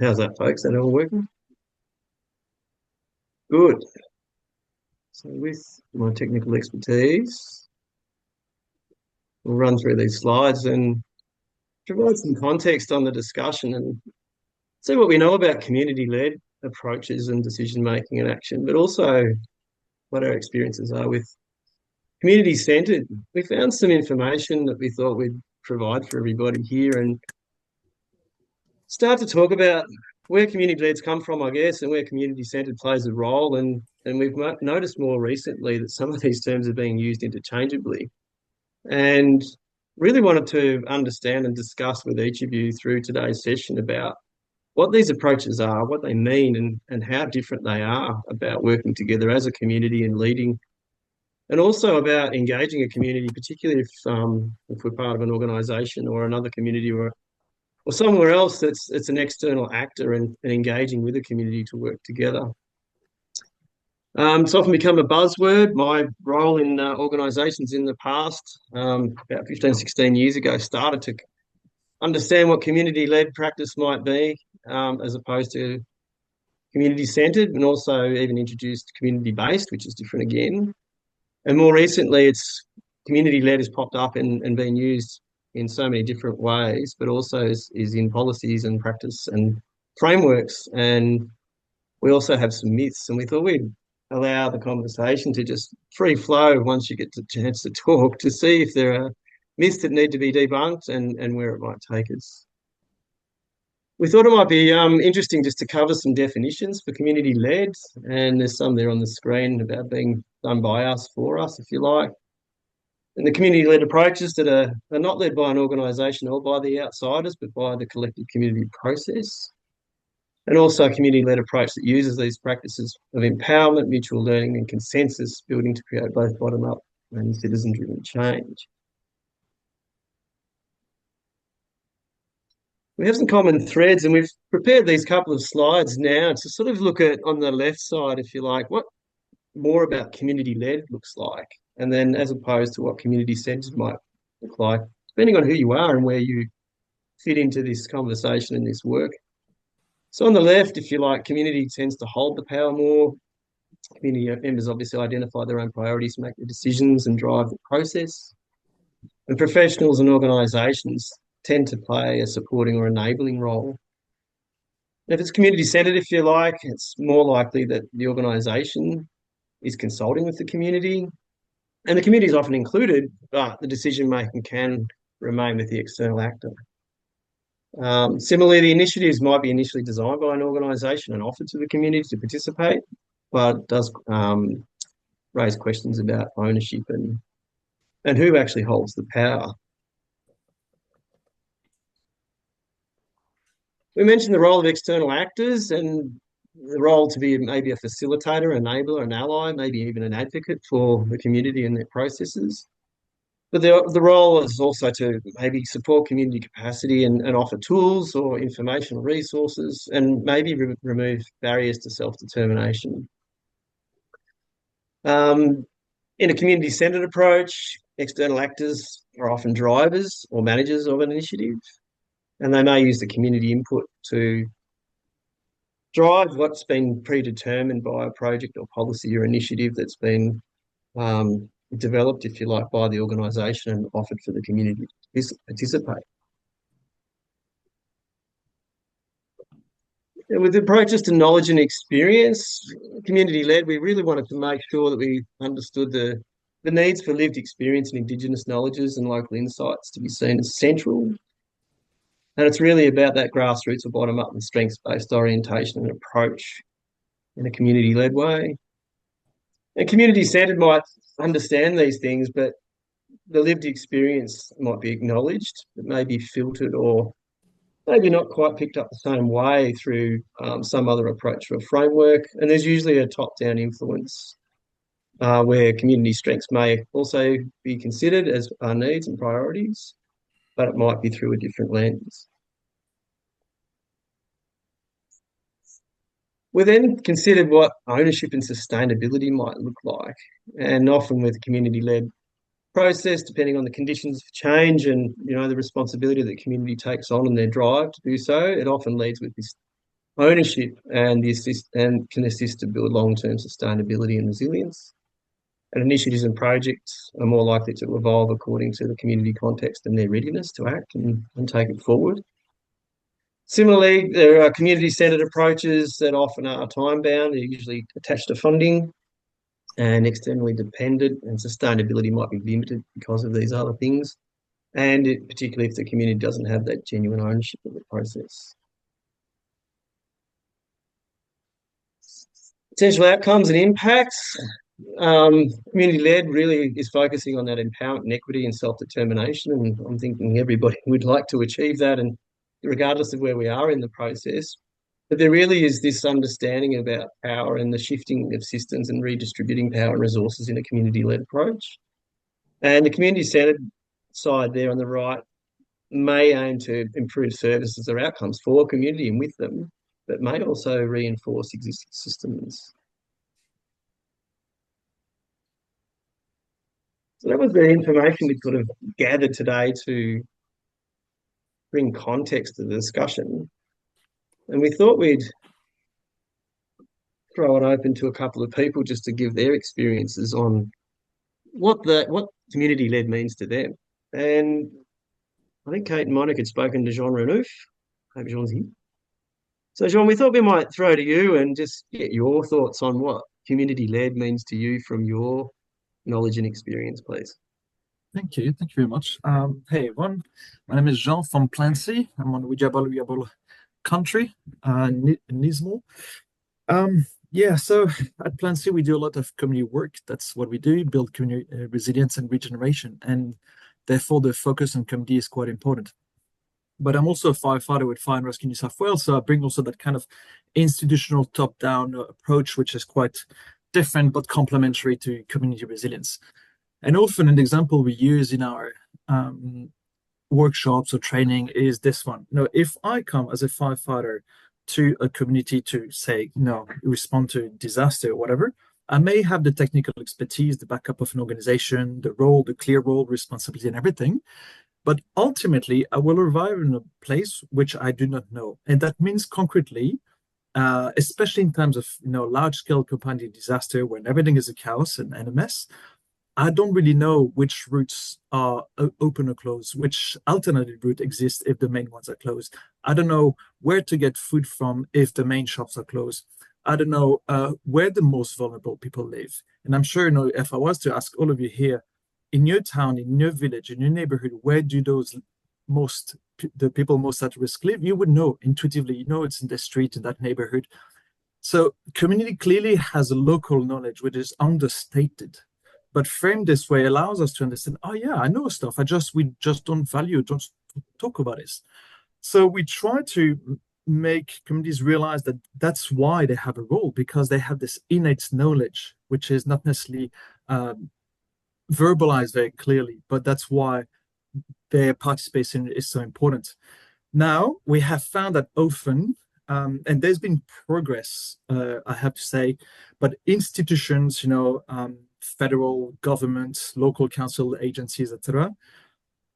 How's that, folks? That all working? Good. So with my technical expertise, we'll run through these slides and provide some context on the discussion and see what we know about community-led approaches and decision-making and action, but also what our experiences are with community-centred. We found some information that we thought we'd provide for everybody here and start to talk about where community-leds come from, I guess, and where community-centred plays a role. And we've noticed more recently that some of these terms are being used interchangeably. And really wanted to understand and discuss with each of you through today's session about what these approaches are, what they mean, and how different they are about working together as a community and leading, and also about engaging a community, particularly if we're part of an organisation or another community or somewhere else that's it's an external actor and engaging with a community to work together. It's often become a buzzword. My role in organisations in the past, about 15, 16 years ago, started to understand what community-led practice might be, as opposed to community-centred, and also even introduced community-based, which is different again. And more recently, it's community-led has popped up and been used in so many different ways, but also is in policies and practice and frameworks. And we also have some myths, and we thought we'd allow the conversation to just free flow once you get the chance to talk to see if there are myths that need to be debunked and where it might take us. We thought it might be interesting just to cover some definitions for community-led, and there's some there on the screen about being done by us, for us, if you like. And the community-led approaches that are not led by an organisation or by the outsiders, but by the collective community process. And also a community-led approach that uses these practices of empowerment, mutual learning and consensus building to create both bottom-up and citizen-driven change. We have some common threads, and we've prepared these couple of slides now to sort of look at, on the left side, if you like, what more about community-led looks like, and then as opposed to what community-centred might look like, depending on who you are and where you fit into this conversation and this work. So on the left, if you like, community tends to hold the power more. Community members obviously identify their own priorities, make the decisions and drive the process. And professionals and organisations tend to play a supporting or enabling role. And if it's community-centred, if you like, it's more likely that the organisation is consulting with the community. And the community is often included, but the decision-making can remain with the external actor. Similarly, the initiatives might be initially designed by an organisation and offered to the community to participate, but it does raise questions about ownership and who actually holds the power. We mentioned the role of external actors and the role to be maybe a facilitator, enabler, an ally, maybe even an advocate for the community and their processes. But the role is also to maybe support community capacity and offer tools or informational resources and maybe remove barriers to self-determination. In a community-centred approach, external actors are often drivers or managers of an initiative, and they may use the community input to drive what's been predetermined by a project or policy or initiative that's been developed, if you like, by the organisation and offered for the community to participate. And with approaches to knowledge and experience, community-led, we really wanted to make sure that we understood the needs for lived experience and Indigenous knowledges and local insights to be seen as central. And it's really about that grassroots or bottom-up and strengths-based orientation and approach in a community-led way. And community-centred might understand these things, but the lived experience might be acknowledged, but maybe filtered or maybe not quite picked up the same way through some other approach or framework. And there's usually a top-down influence where community strengths may also be considered as our needs and priorities, but it might be through a different lens. We then considered what ownership and sustainability might look like, and often with community-led process, depending on the conditions for change and the responsibility that the community takes on and their drive to do so, it often leads with this ownership and can assist to build long-term sustainability and resilience. And initiatives and projects are more likely to evolve according to the community context and their readiness to act and take it forward. Similarly, there are community-centred approaches that often are time-bound. They're usually attached to funding and externally dependent, and sustainability might be limited because of these other things, and particularly if the community doesn't have that genuine ownership of the process. Potential outcomes and impacts. Community-led really is focusing on that empowerment and equity and self-determination, and I'm thinking everybody would like to achieve that, and regardless of where we are in the process. But there really is this understanding about power and the shifting of systems and redistributing power and resources in a community-led approach. And the community-centred side there on the right may aim to improve services or outcomes for community and with them, but may also reinforce existing systems. So that was the information we sort of gathered today to bring context to the discussion. And we thought we'd throw it open to a couple of people just to give their experiences on what community-led means to them. And I think Kate and Monica had spoken to Jean Renouf. Hope Jean's here. So, Jean, we thought we might throw to you and just get your thoughts on what community-led means to you from your knowledge and experience, please. Thank you. Thank you very much. Hey, everyone. My name is Jean from Plancy. I'm on Wijabal country, Nismo. Yeah, so at Plancy, we do a lot of community work. That's what we do, build community resilience and regeneration. And therefore, the focus on community is quite important. But I'm also a firefighter with Fire and Rescue New South Wales, so I bring also that kind of institutional top-down approach, which is quite different but complementary to community resilience. And often an example we use in our workshops or training is this one. If I come as a firefighter to a community to say, respond to disaster or whatever, I may have the technical expertise, the backup of an organization, the clear role, responsibility, and everything. But ultimately, I will arrive in a place which I do not know. And that means concretely, especially in terms of large-scale compounding disaster when everything is a chaos and a mess, I don't really know which routes are open or closed, which alternative route exists if the main ones are closed. I don't know where to get food from if the main shops are closed. I don't know where the most vulnerable people live. And I'm sure, if I was to ask all of you here, in your town, in your village, in your neighborhood, where do the people most at risk live? You would know intuitively, it's in the street, in that neighborhood. So community clearly has a local knowledge, which is understated. But framed this way allows us to understand, oh yeah, I know stuff. We just don't don't talk about this. So we try to make communities realize that that's why they have a role, because they have this innate knowledge, which is not necessarily verbalized very clearly, but that's why their participation is so important. Now, we have found that often, and there's been progress, I have to say, but institutions, federal government, local council agencies, etc.,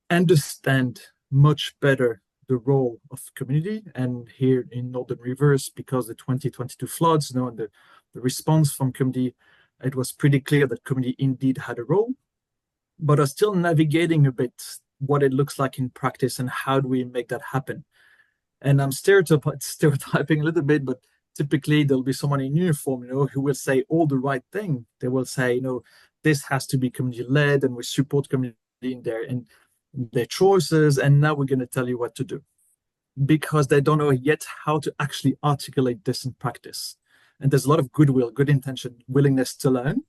understand much better the role of community. And here in Northern Rivers, because the 2022 floods, and the response from community, it was pretty clear that community indeed had a role, but are still navigating a bit what it looks like in practice and how do we make that happen. And I'm stereotyping a little bit, but typically there'll be someone in uniform, who will say all the right thing. They will say, this has to be community-led, and we support community in their choices, and now we're going to tell you what to do. Because they don't know yet how to actually articulate this in practice. And there's a lot of goodwill, good intention, willingness to learn.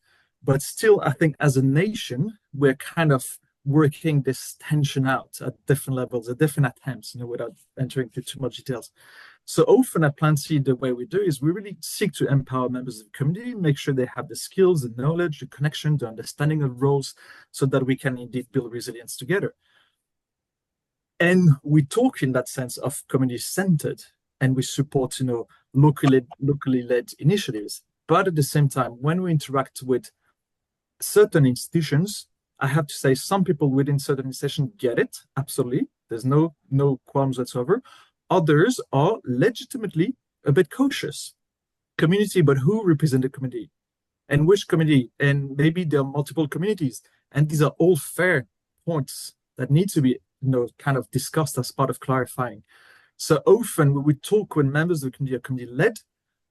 But still, I think as a nation, we're kind of working this tension out at different levels, at different attempts, without entering into too much details. So often at Plancy, the way we do is we really seek to empower members of the community, make sure they have the skills, the knowledge, the connection, the understanding of roles, so that we can indeed build resilience together. And we talk in that sense of community-centered, and we support, locally led initiatives. But at the same time, when we interact with certain institutions, I have to say some people within certain institutions get it, absolutely. There's no qualms whatsoever. Others are legitimately a bit cautious. Community, but who represent the community? And which community? And maybe there are multiple communities. And these are all fair points that need to be, kind of discussed as part of clarifying. So often we would talk when members of the community are community-led,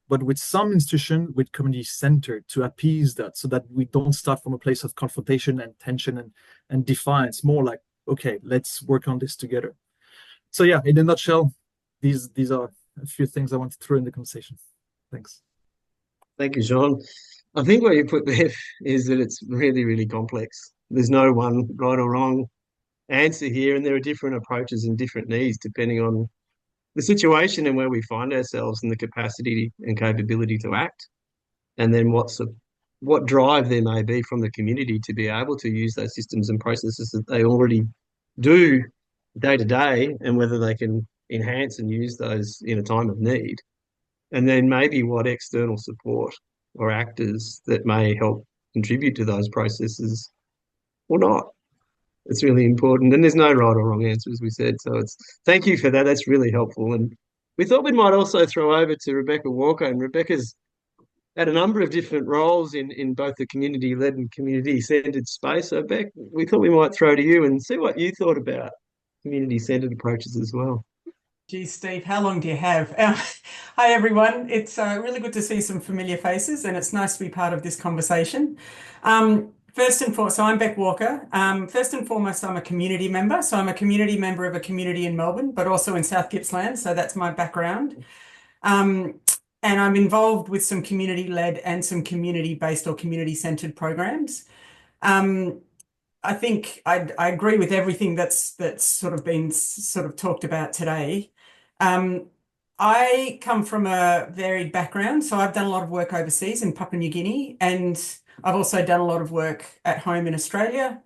but with some institution with community-centered to appease that, so that we don't start from a place of confrontation and tension and defiance. More like, okay, let's work on this together. So yeah, in a nutshell, these are a few things I want to throw in the conversation. Thanks. Thank you, Sean. I think what you put there is that it's really, really complex. There's no one right or wrong answer here, and there are different approaches and different needs depending on the situation and where we find ourselves and the capacity and capability to act, and then what drive there may be from the community to be able to use those systems and processes that they already do day to day, and whether they can enhance and use those in a time of need. And then maybe what external support or actors that may help contribute to those processes or not. It's really important. And there's no right or wrong answer, as we said. So it's thank you for that. That's really helpful. And we thought we might also throw over to Rebecca Walker. And Rebecca's had a number of different roles in both the community-led and community-centered space. So Beck, we thought we might throw to you and see what you thought about community-centered approaches as well. Geez, Steve, how long do you have? Hi, everyone. It's really good to see some familiar faces, and it's nice to be part of this conversation. First and foremost, so I'm Beck Walker. First and foremost, I'm a community member. So I'm a community member of a community in Melbourne, but also in South Gippsland. So that's my background. And I'm involved with some community-led and some community-based or community-centered programs. I think I agree with everything that's sort of been talked about today. I come from a varied background, so I've done a lot of work overseas in Papua New Guinea, and I've also done a lot of work at home in Australia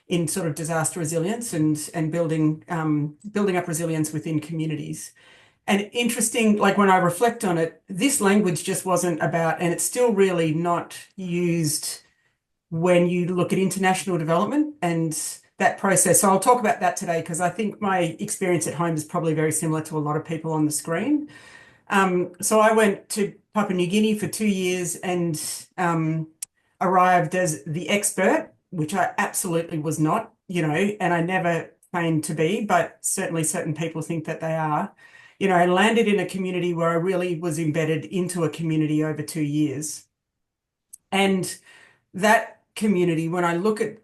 in sort of disaster resilience and building up resilience within communities. And interesting, like when I reflect on it, this language just wasn't about, and it's still really not used when you look at international development and that process. So I'll talk about that today because I think my experience at home is probably very similar to a lot of people on the screen. So I went to Papua New Guinea for 2 years and arrived as the expert, which I absolutely was not, and I never claimed to be, but certainly certain people think that they are. I landed in a community where I really was embedded into a community over 2 years. And that community, when I look at,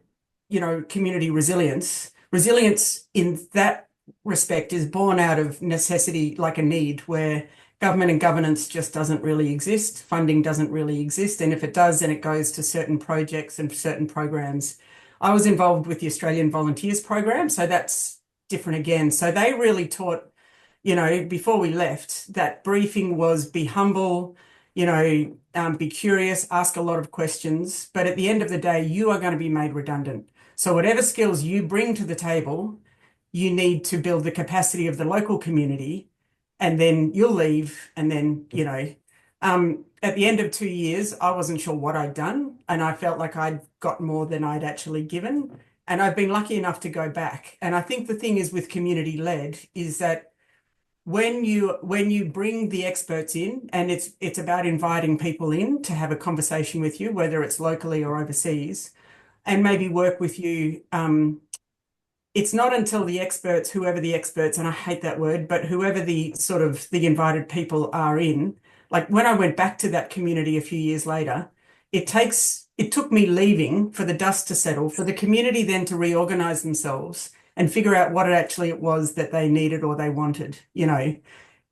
community resilience in that respect is born out of necessity, like a need, where government and governance just doesn't really exist. Funding doesn't really exist. And if it does, then it goes to certain projects and certain programs. I was involved with the Australian Volunteers Program, so that's different again. So they really taught, before we left, that briefing was be humble, be curious, ask a lot of questions. But at the end of the day, you are going to be made redundant. So whatever skills you bring to the table, you need to build the capacity of the local community, and then you'll leave. And then, at the end of 2 years, I wasn't sure what I'd done. And I felt like I'd got more than I'd actually given. And I've been lucky enough to go back. And I think the thing is with community-led is that when you bring the experts in, and it's about inviting people in to have a conversation with you, whether it's locally or overseas, and maybe work with you. It's not until the experts, whoever the experts, and I hate that word, but whoever the invited people are in, like when I went back to that community a few years later, it took me leaving for the dust to settle, for the community then to reorganize themselves and figure out what it was that they needed or they wanted,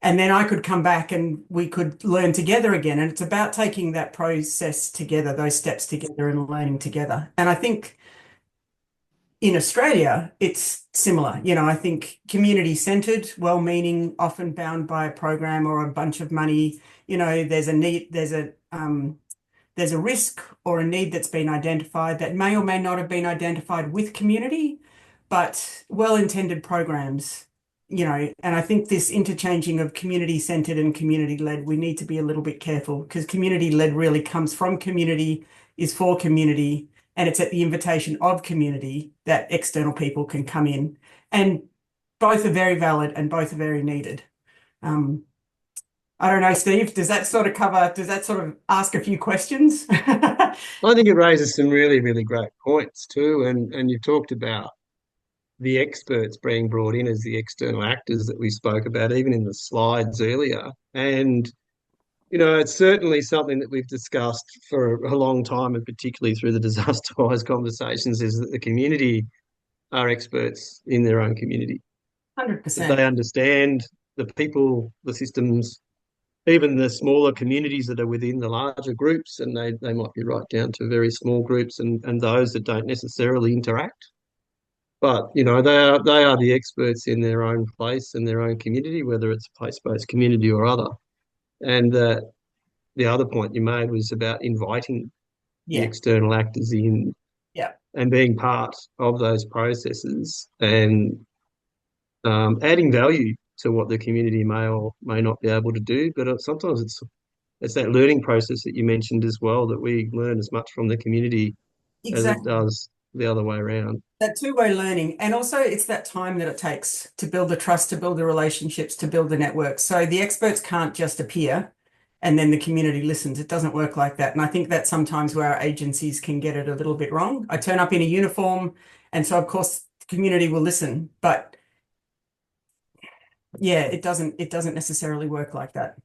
and then I could come back and we could learn together again. And it's about taking that process together, those steps together and learning together. And I think in Australia, it's similar. I think community-centered, well-meaning, often bound by a program or a bunch of money. There's a need, there's a risk or a need that's been identified that may or may not have been identified with community, but well-intended programs, and I think this interchanging of community-centered and community-led, we need to be a little bit careful because community-led really comes from community, is for community, and it's at the invitation of community that external people can come in. And both are very valid and both are very needed. I don't know, Steve, does that sort of ask a few questions? I think it raises some really, really great points too. And you've talked about the experts being brought in as the external actors that we spoke about, even in the slides earlier. And, it's certainly something that we've discussed for a long time, and particularly through the DisasterWISE conversations, is that the community are experts in their own community. That 100%. they understand the people, the systems, even the smaller communities that are within the larger groups, and they might be right down to very small groups and those that don't necessarily interact. But they are the experts in their own place and their own community, whether it's a place-based community or other. And the other point you made was about inviting the Yeah. external actors in Yeah. and being part of those processes and adding value to what the community may or may not be able to do. But sometimes it's that learning process that you mentioned as well, that we learn as much from the community as it Exactly. does the other way around. That two-way learning. And also it's that time that it takes to build the trust, to build the relationships, to build the network. So the experts can't just appear and then the community listens. It doesn't work like that. And I think that's sometimes where our agencies can get it a little bit wrong. I turn up in a uniform, and so of course the community will listen. But yeah, it doesn't necessarily work like that.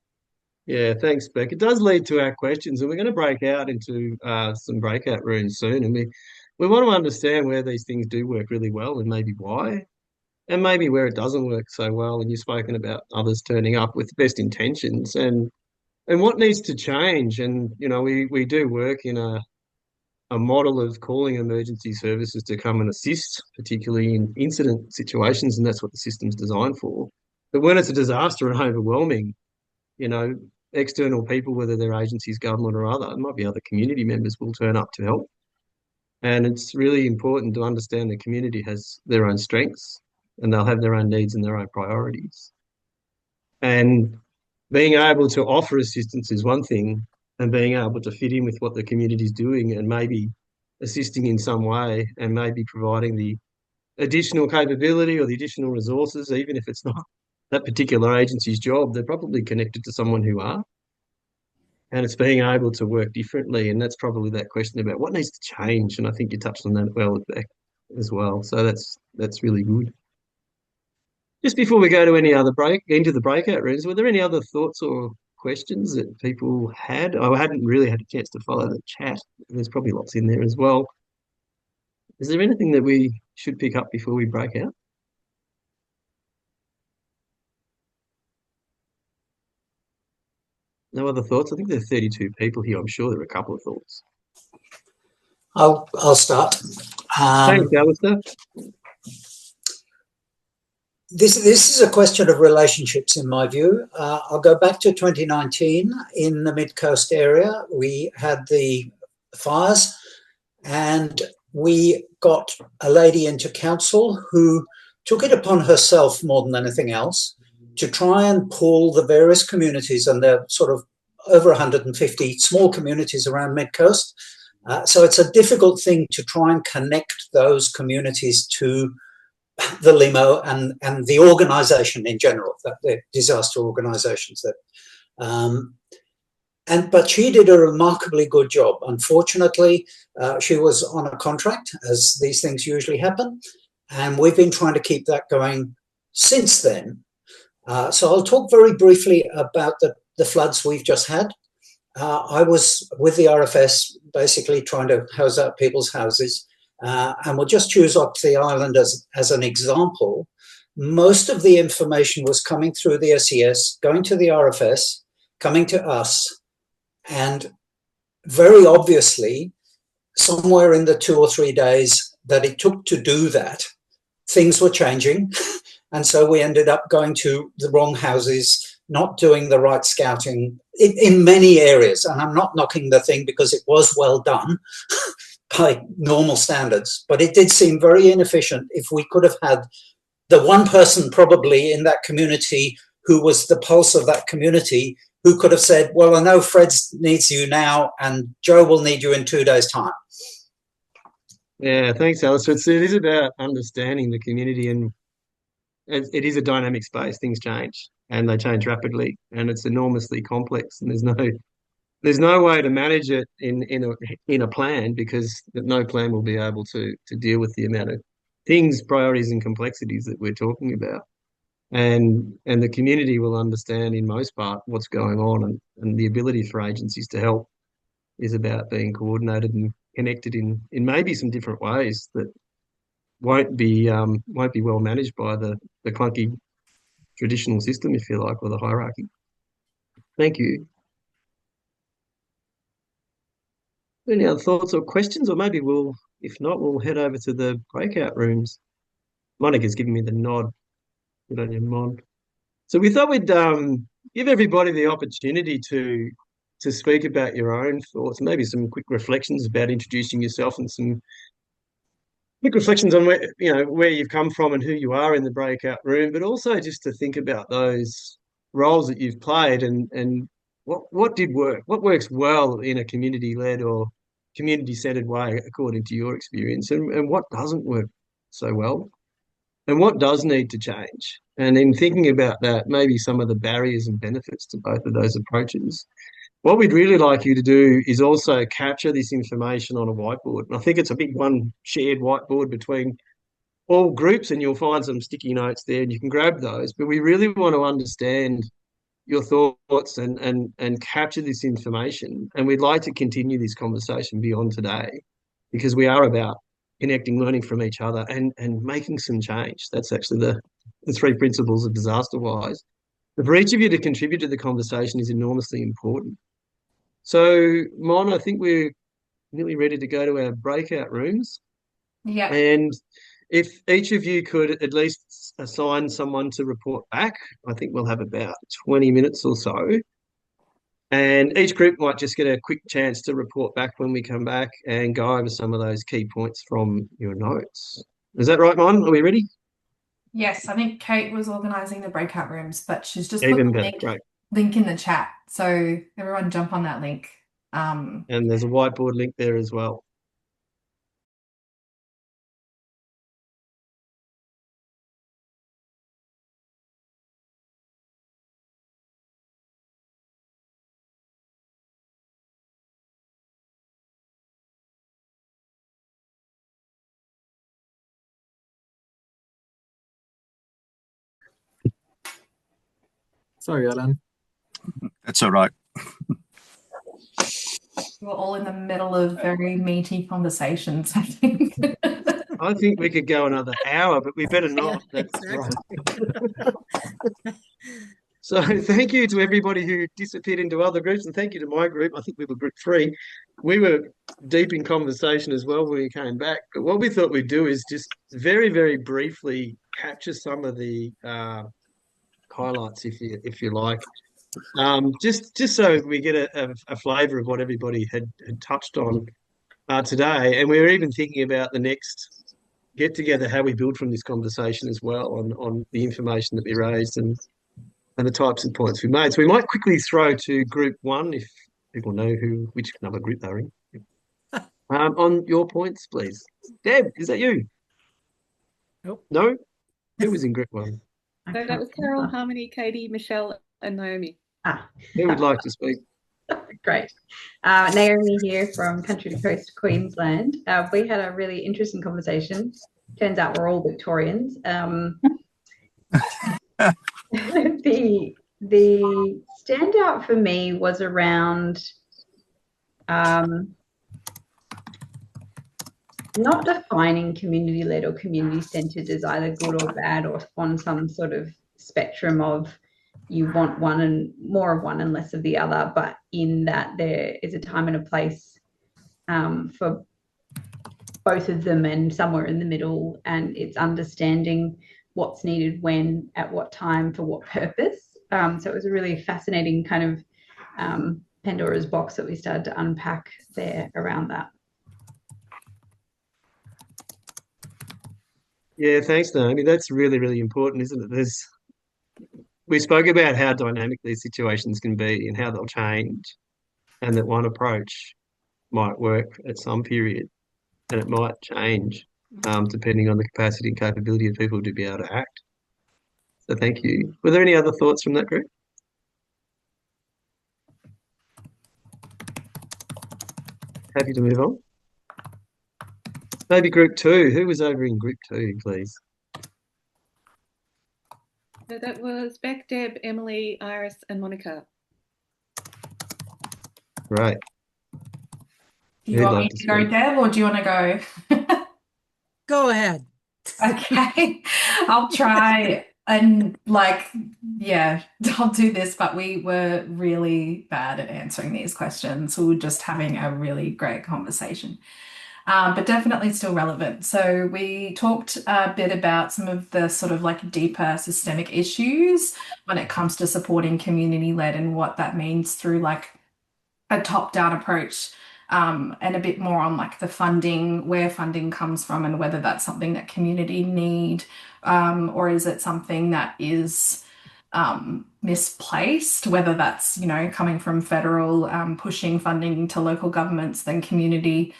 Yeah, thanks, Beck. It does lead to our questions, and we're going to break out into some breakout rooms soon. And we want to understand where these things do work really well and maybe why, and maybe where it doesn't work so well. And you've spoken about others turning up with best intentions and what needs to change. And, we do work in a model of calling emergency services to come and assist, particularly in incident situations, and that's what the system's designed for. But when it's a disaster and overwhelming, you know, external people, whether they're agencies, government or other, it might be other community members, will turn up to help. And it's really important to understand the community has their own strengths and they'll have their own needs and their own priorities. And being able to offer assistance is one thing, and being able to fit in with what the community is doing and maybe assisting in some way and maybe providing the additional capability or the additional resources, even if it's not that particular agency's job, they're probably connected to someone who are. And it's being able to work differently. And that's probably that question about what needs to change. And I think you touched on that well as well. So that's really good. Just before we go to any other into the breakout rooms, were there any other thoughts or questions that people had? I hadn't really had a chance to follow the chat. There's probably lots in there as well. Is there anything that we should pick up before we break out? No other thoughts? I think there are 32 people here. I'm sure there are a couple of thoughts. I'll start. Thanks, Alistair. This is a question of relationships, in my view. I'll go back to 2019 in the Mid-Coast area. We had the fires and we got a lady into council who took it upon herself more than anything else to try and pull the various communities, and there are sort of over 150 small communities around Mid-Coast. So it's a difficult thing to try and connect those communities to the limo and the organisation in general, the disaster organisations. But she did a remarkably good job. Unfortunately, she was on a contract, as these things usually happen, and we've been trying to keep that going since then. So I'll talk very briefly about the floods we've just had. I was with the RFS basically trying to house out people's houses, and we'll just choose up the island as an example. Most of the information was coming through the SES, going to the RFS, coming to us, and very obviously, somewhere in the 2 or 3 days that it took to do that, things were changing. And so we ended up going to the wrong houses, not doing the right scouting in many areas. And I'm not knocking the thing because it was well done by normal standards, but it did seem very inefficient. If we could have had the one person probably in that community who was the pulse of that community, who could have said, well, I know Fred needs you now and Joe will need you in 2 days' time. Yeah, thanks, Alistair. It is about understanding the community, and it is a dynamic space. Things change. and they change rapidly, and it's enormously complex, and there's no way to manage it in a plan, because no plan will be able to deal with the amount of things, priorities, and complexities that we're talking about. And the community will understand in most part what's going on, and the ability for agencies to help is about being coordinated and connected in maybe some different ways that won't be well managed by the clunky traditional system, if you like, or the hierarchy. Thank you. Any other thoughts or questions? Or maybe if not, we'll head over to the breakout rooms. Monica's giving me the nod. Good on you, Mon. So we thought we'd give everybody the opportunity to speak about your own thoughts, maybe some quick reflections about introducing yourself, and some quick reflections on where you've come from and who you are in the breakout room, but also just to think about those roles that you've played, and what did work, what works well in a community-led or community-centered way according to your experience, and what doesn't work so well, and what does need to change. And in thinking about that, maybe some of the barriers and benefits to both of those approaches. What we'd really like you to do is also capture this information on a whiteboard. And I think it's a big one, shared whiteboard between all groups, and you'll find some sticky notes there, and you can grab those. But we really want to understand your thoughts and capture this information. And we'd like to continue this conversation beyond today, because we are about connecting, learning from each other, and making some change. That's actually the three principles of DisasterWISE. But for each of you to contribute to the conversation is enormously important. So, Mon, I think we're nearly ready to go to our breakout rooms. Yeah. And if each of you could at least assign someone to report back, I think we'll have about 20 minutes or so. And each group might just get a quick chance to report back when we come back and go over some of those key points from your notes. Is that right, Mon? Are we ready? Yes, I think Kate was organising the breakout rooms, but she's just put Even the better, link in the chat. So everyone jump on that link. And there's a whiteboard link there as well. Sorry, Alan. That's all right. We're all in the middle of very meaty conversations, I think. I think we could go another hour, but we better not. Yeah, That's exactly. right. So thank you to everybody who disappeared into other groups, and thank you to my group. I think we were group 3. We were deep in conversation as well when we came back. But what we thought we'd do is just very, very briefly capture some of the highlights, if you like, just so we get a flavour of what everybody had touched on today. And we were even thinking about the next get together, how we build from this conversation as well, on the information that we raised and the types of points we made. So we might quickly throw to group 1, if people know which number group they're in. On your points, please. Deb, is that you? Nope. No? Who was in group 1? So that was Carol, Harmony, Katie, Michelle, and Naomi. Who would like to speak? Great. Naomi here from Country to Coast, Queensland. We had a really interesting conversation. Turns out we're all Victorians. The standout for me was around not defining community-led or community-centered as either good or bad, or on some sort of spectrum of you want one and more of one and less of the other, but in that there is a time and a place for both of them, and somewhere in the middle, and it's understanding what's needed when, at what time, for what purpose. So it was a really fascinating kind of Pandora's box that we started to unpack there around that. Yeah, thanks, Naomi. That's really, really important, isn't it? We spoke about how dynamic these situations can be and how they'll change, and that one approach might work at some period and it might change depending on the capacity and capability of people to be able to act. So thank you. Were there any other thoughts from that group? Happy to move on. Maybe group 2. Who was over in group 2, please? So that was Beck, Deb, Emily, Iris, and Monica. Right. Do you Who'd want like me to to go, speak? Deb, or do you want to go? Go ahead. Okay, I'll try and yeah, I'll do this, but we were really bad at answering these questions. We were just having a really great conversation. But definitely still relevant. So we talked a bit about some of the sort of like deeper systemic issues when it comes to supporting community-led and what that means through like a top-down approach, and a bit more on like the funding, where funding comes from, and whether that's something that community need, or is it something that is misplaced, whether that's, you know, coming from federal pushing funding to local governments, then community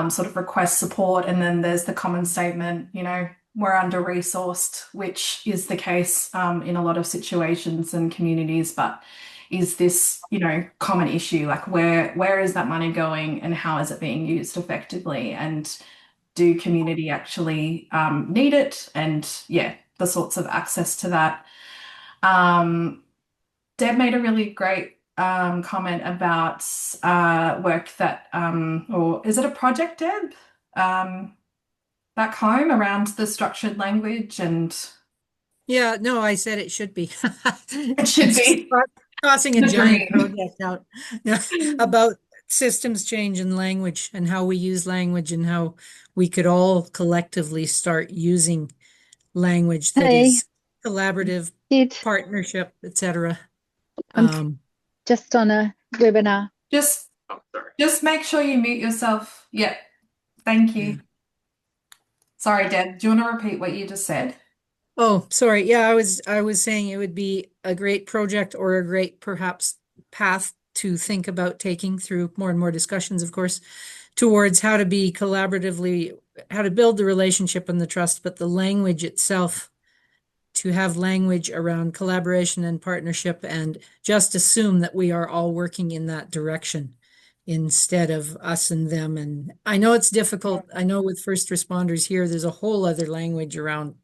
sort of request support. And then there's the common statement, you know, we're under-resourced, which is the case in a lot of situations and communities, but is this, you know, common issue? Like where is that money going and how is it being used effectively? And do community actually need it? And yeah, the sorts of access to that. Deb made a really great comment about work that, or is it a project, Deb? Back home around the structured language and... Yeah, no, I said it should be. It should be. Tossing a The giant dream. project out about systems change in language and how we use language and how we could all collectively start using language that Hey, is collaborative, Sid, partnership, etc. I'm just on a webinar. Just make sure you mute yourself. Yep. Thank you. Yeah. Sorry, Deb. Do you want to repeat what you just said? Oh, sorry. Yeah, I was saying it would be a great project or a great perhaps path to think about taking through more and more discussions, of course, towards how to be collaboratively, how to build the relationship and the trust, but the language itself, to have language around collaboration and partnership and just assume that we are all working in that direction instead of us and them. And I know it's difficult. I know with first responders here, there's a whole other language around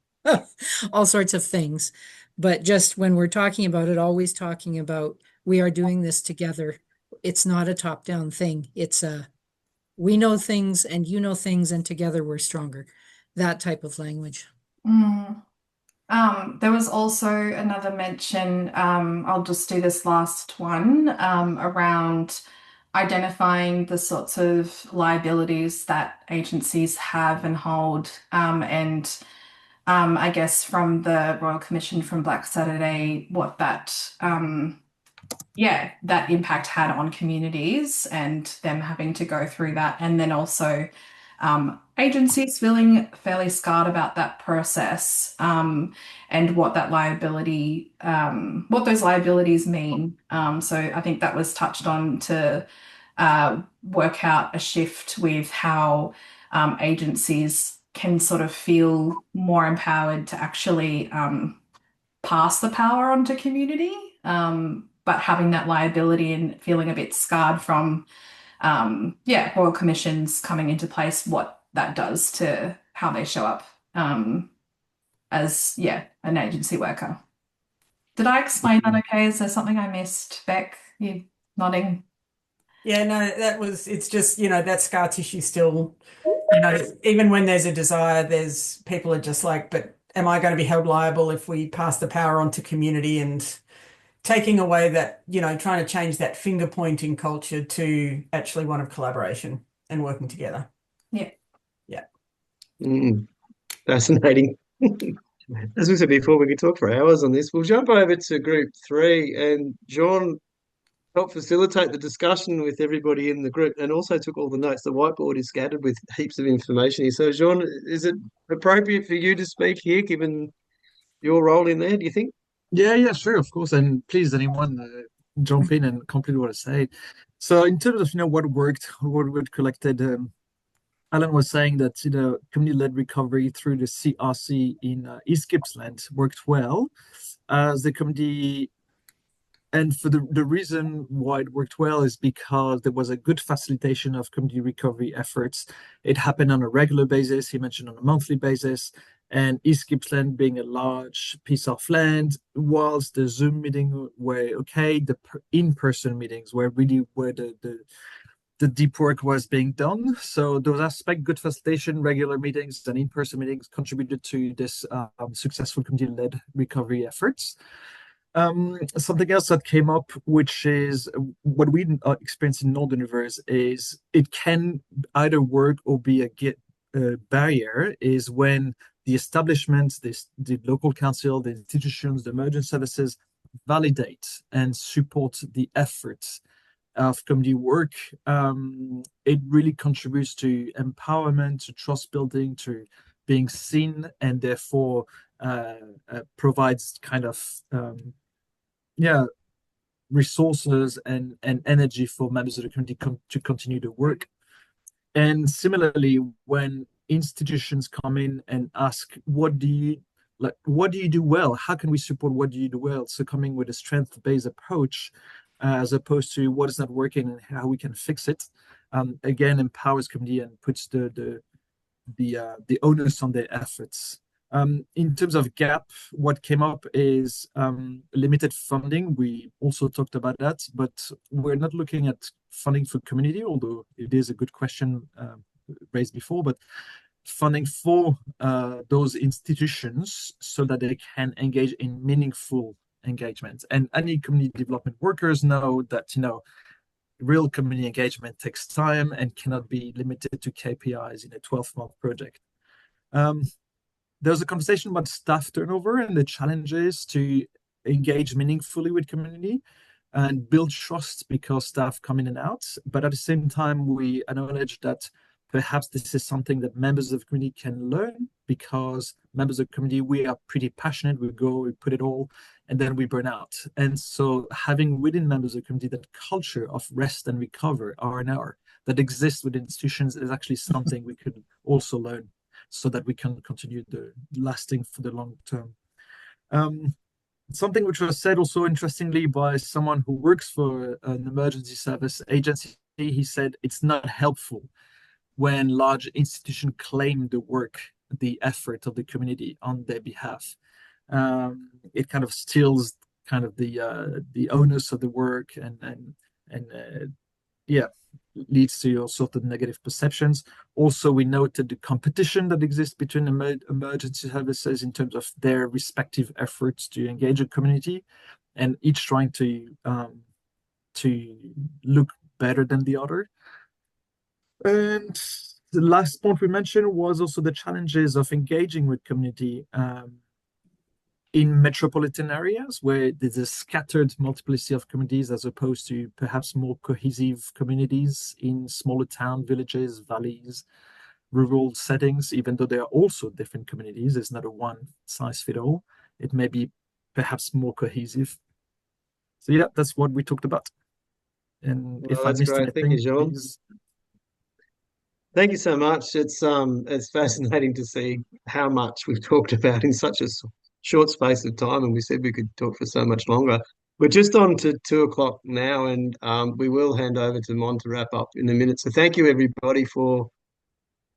all sorts of things. But just when we're talking about it, always talking about we are doing this together. It's not a top-down thing. It's a we know things and you know things and together we're stronger. That type of language. Mm. There was also another mention, I'll just do this last one, around identifying the sorts of liabilities that agencies have and hold, and I guess from the Royal Commission from Black Saturday, what that that impact had on communities and them having to go through that, and then also agencies feeling fairly scarred about that process, and what that liability, what those liabilities mean. So I think that was touched on to work out a shift with how agencies can sort of feel more empowered to actually pass the power on to community, but having that liability and feeling a bit scarred from Royal Commissions coming into place, what that does to how they show up as an agency worker. Did I explain that okay? Is there something I missed, Beck? You nodding? Yeah, no, it's just, you know, that scar tissue still, you know, even when there's a desire, there's people are just like, but am I going to be held liable if we pass the power on to community, and taking away that, you know, trying to change that finger pointing culture to actually one of collaboration and working together. Yeah. Yeah. Fascinating. As we said before, we could talk for hours on this. We'll jump over to group 3, and John helped facilitate the discussion with everybody in the group and also took all the notes. The whiteboard is scattered with heaps of information here. So, John, is it appropriate for you to speak here, given your role in there, do you think? Yeah, sure, of course. And please, anyone jump in and complete what I say. So in terms of, what worked, what we collected, Alan was saying that community-led recovery through the CRC in East Gippsland worked well as the community. And for the reason why it worked well is because there was a good facilitation of community recovery efforts. It happened on a regular basis. He mentioned on a monthly basis. And East Gippsland being a large piece of land, whilst the Zoom meeting were okay, the in-person meetings were really where the deep work was being done. So those aspects, good facilitation, regular meetings, and in-person meetings contributed to this successful community-led recovery efforts. Something else that came up, which is what we experience in Northern Rivers, is it can either work or be a barrier, is when the establishments, the local council, the institutions, the emergency services validate and support the efforts of community work. It really contributes to empowerment, to trust building, to being seen, and therefore provides kind of resources and energy for members of the community to continue to work. And similarly, when institutions come in and ask, what do you do well? How can we support what do you do well? So coming with a strength-based approach, as opposed to what is not working and how we can fix it, again, empowers community and puts the onus on their efforts. In terms of gap, what came up is limited funding. We also talked about that, but we're not looking at funding for community, although it is a good question raised before, but funding for those institutions so that they can engage in meaningful engagement. And any community development workers know that, real community engagement takes time and cannot be limited to KPIs in a 12-month project. There's a conversation about staff turnover and the challenges to engage meaningfully with community and build trust because staff come in and out. But at the same time, we acknowledge that perhaps this is something that members of the community can learn, because members of the community, we are pretty passionate. We go, we put it all, and then we burn out. And so having within members of the community that culture of rest and recover, R&R, that exists within institutions is actually something we could also learn, so that we can continue the lasting for the long term. Something which was said also interestingly by someone who works for an emergency service agency, he said it's not helpful when large institutions claim the work, the effort of the community on their behalf. It kind of steals kind of the onus of the work and leads to all sorts of negative perceptions. Also, we noted the competition that exists between emergency services in terms of their respective efforts to engage a community, and each trying to look better than the other. And the last point we mentioned was also the challenges of engaging with community in metropolitan areas where there's a scattered multiplicity of communities, as opposed to perhaps more cohesive communities in smaller town, villages, valleys, rural settings. Even though there are also different communities, there's not a one size fit all. It may be perhaps more cohesive. So yeah, that's what we talked about. And Well, if I that's missed great. anything, Thank you, Jean. please. Thank you so much. It's fascinating to see how much we've talked about in such a short space of time, and we said we could talk for so much longer. We're just on to 2 o'clock now, and we will hand over to Mon to wrap up in a minute. So thank you everybody for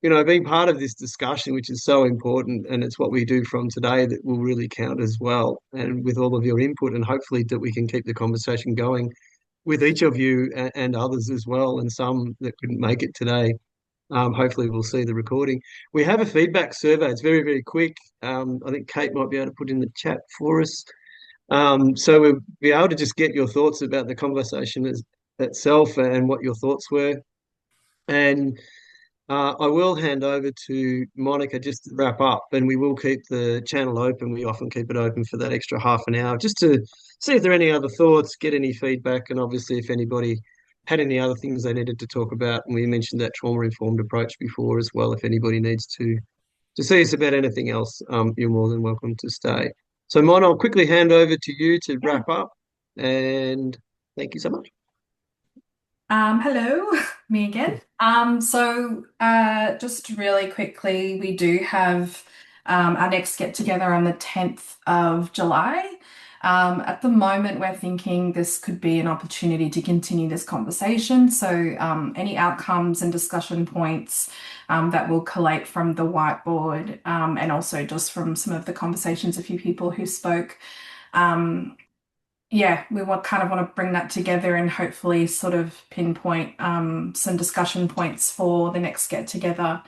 being part of this discussion, which is so important, and it's what we do from today that will really count as well. And with all of your input, and hopefully that we can keep the conversation going with each of you and others as well, and some that couldn't make it today. Hopefully we'll see the recording. We have a feedback survey. It's very, very quick. I think Kate might be able to put in the chat for us. So we'll be able to just get your thoughts about the conversation itself and what your thoughts were. And I will hand over to Monica just to wrap up, and we will keep the channel open. We often keep it open for that extra half an hour, just to see if there are any other thoughts, get any feedback, and obviously if anybody had any other things they needed to talk about. And we mentioned that trauma-informed approach before as well. If anybody needs to see us about anything else, you're more than welcome to stay. So Mon, I'll quickly hand over to you to wrap up, and thank you so much. Hello, me again. Just really quickly, we do have our next get together on the 10th of July. At the moment, we're thinking this could be an opportunity to continue this conversation. So, any outcomes and discussion points that will collate from the whiteboard, and also just from some of the conversations, a few people who spoke. Yeah, we kind of want to bring that together and hopefully sort of pinpoint some discussion points for the next get together.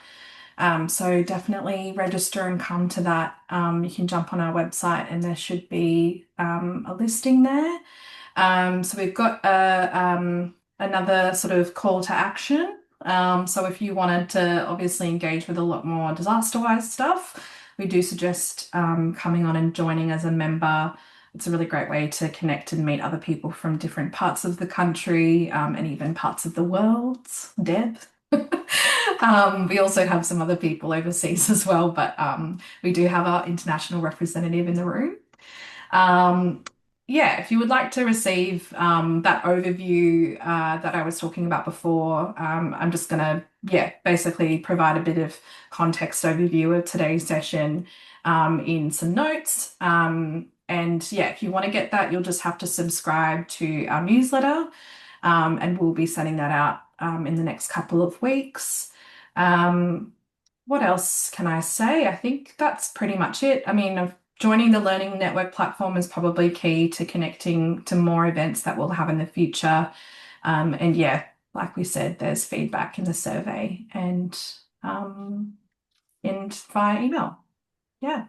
So definitely register and come to that. You can jump on our website and there should be a listing there. So we've got another sort of call to action. So if you wanted to obviously engage with a lot more DisasterWISE stuff, we do suggest coming on and joining as a member. It's a really great way to connect and meet other people from different parts of the country and even parts of the world. Deb. We also have some other people overseas as well, but we do have our international representative in the room. Yeah, if you would like to receive that overview that I was talking about before, I'm just going to, basically provide a bit of context overview of today's session in some notes. And yeah, if you want to get that, you'll just have to subscribe to our newsletter, and we'll be sending that out in the next couple of weeks. What else can I say? I think that's pretty much it. I mean, joining the Learning Network platform is probably key to connecting to more events that we'll have in the future. And yeah, like we said, there's feedback in the survey and via email. Yeah.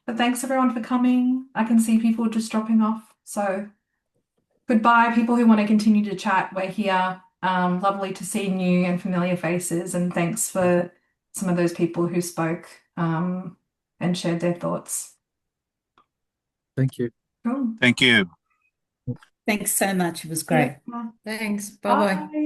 But thanks everyone for coming. I can see people just dropping off. So goodbye, people who want to continue to chat. We're here. Lovely to see new and familiar faces. And thanks for some of those people who spoke and shared their thoughts. Thank you. Cool. Thank you. Thanks so much. It was great. Yeah. Thanks. Bye-bye. Bye.